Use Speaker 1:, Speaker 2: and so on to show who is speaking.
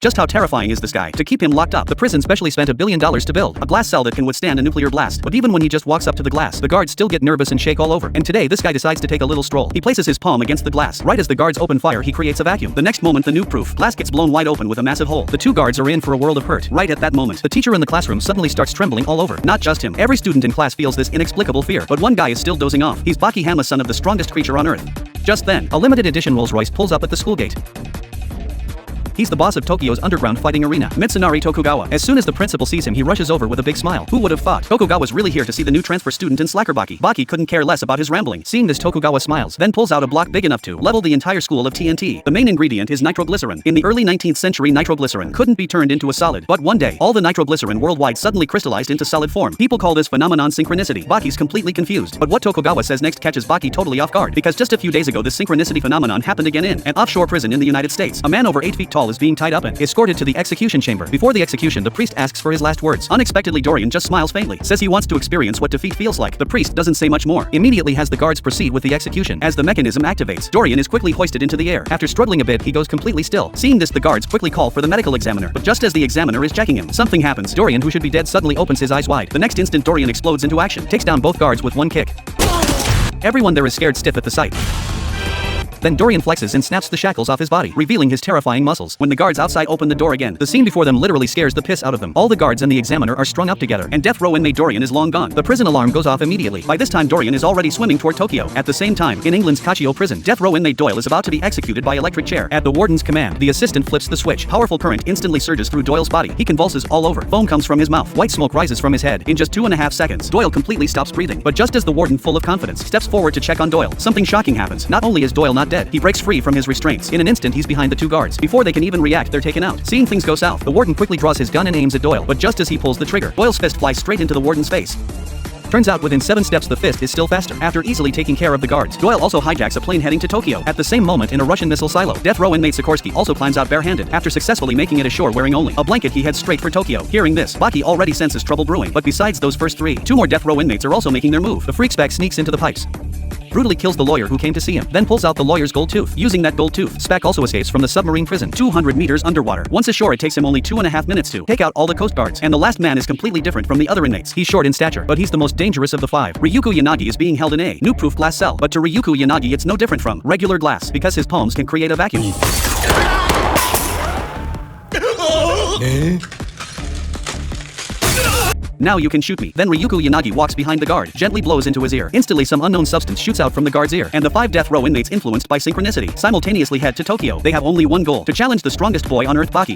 Speaker 1: Just how terrifying is this guy? To keep him locked up, the prison specially spent $1 billion to build a glass cell that can withstand a nuclear blast. But even when he just walks up to the glass, the guards still get nervous and shake all over. And today this guy decides to take a little stroll. He places his palm against the glass. Right as the guards open fire, he creates a vacuum. The next moment, the noob-proof glass gets blown wide open with a massive hole. The two guards are in for a world of hurt. Right at that moment, the teacher in the classroom suddenly starts trembling all over. Not just him. Every student in class feels this inexplicable fear. But one guy is still dozing off. He's Baki Hanma, son of the strongest creature on Earth. Just then, a limited edition Rolls-Royce pulls up at the school gate. He's the boss of Tokyo's underground fighting arena, Mitsunari Tokugawa. As soon as the principal sees him, he rushes over with a big smile. Who would have thought? Tokugawa's really here to see the new transfer student in Slacker Baki. Baki couldn't care less about his rambling. Seeing this, Tokugawa smiles, then pulls out a block big enough to level the entire school of TNT. The main ingredient is nitroglycerin. In the early 19th century, nitroglycerin couldn't be turned into a solid. But one day, all the nitroglycerin worldwide suddenly crystallized into solid form. People call this phenomenon synchronicity. Baki's completely confused. But what Tokugawa says next catches Baki totally off guard, because just a few days ago this synchronicity phenomenon happened again in an offshore prison in the United States. A man over 8 feet tall is being tied up and escorted to the execution chamber. Before the execution, the priest asks for his last words. Unexpectedly, Dorian just smiles faintly, says he wants to experience what defeat feels like. The priest doesn't say much more. Immediately has the guards proceed with the execution. As the mechanism activates, Dorian is quickly hoisted into the air. After struggling a bit, he goes completely still. Seeing this, the guards quickly call for the medical examiner. But just as the examiner is checking him, something happens. Dorian, who should be dead, suddenly opens his eyes wide. The next instant, Dorian explodes into action, takes down both guards with one kick. Everyone there is scared stiff at the sight. Then Dorian flexes and snaps the shackles off his body, revealing his terrifying muscles. When the guards outside open the door again, the scene before them literally scares the piss out of them. All the guards and the examiner are strung up together, and death row inmate Dorian is long gone. The prison alarm goes off immediately. By this time, Dorian is already swimming toward Tokyo. At the same time, in England's Kachio prison, death row inmate Doyle is about to be executed by electric chair. At the warden's command, the assistant flips the switch. Powerful current instantly surges through Doyle's body. He convulses all over. Foam comes from his mouth. White smoke rises from his head. In just 2.5 seconds, Doyle completely stops breathing. But just as the warden, full of confidence, steps forward to check on Doyle, something shocking happens. Not only is Doyle not dead, he breaks free from his restraints. In an instant, he's behind the two guards. Before they can even react, they're taken out. Seeing things go south, the warden quickly draws his gun and aims at Doyle, but just as he pulls the trigger, Doyle's fist flies straight into the warden's face. Turns out within 7 steps the fist is still faster. After easily taking care of the guards, Doyle also hijacks a plane heading to Tokyo. At the same moment, in a Russian missile silo, death row inmate Sikorsky also climbs out barehanded. After successfully making it ashore wearing only a blanket, he heads straight for Tokyo. Hearing this, Baki already senses trouble brewing. But besides those first 3, 2 more death row inmates are also making their move. The freak Spec sneaks into the pipes, brutally kills the lawyer who came to see him, then pulls out the lawyer's gold tooth. Using that gold tooth, Spec also escapes from the submarine prison, 200 meters underwater. Once ashore, it takes him only 2.5 minutes to take out all the coast guards. And the last man is completely different from the other inmates. He's short in stature, but he's the most dangerous of the 5. Ryuko Yanagi is being held in a noob-proof glass cell, but to Ryuko Yanagi it's no different from regular glass, because his palms can create a vacuum. Now you can shoot me. Then Ryuko Yanagi walks behind the guard, gently blows into his ear. Instantly some unknown substance shoots out from the guard's ear, and the 5 death row inmates influenced by synchronicity simultaneously head to Tokyo. They have only one goal: to challenge the strongest boy on Earth, Baki.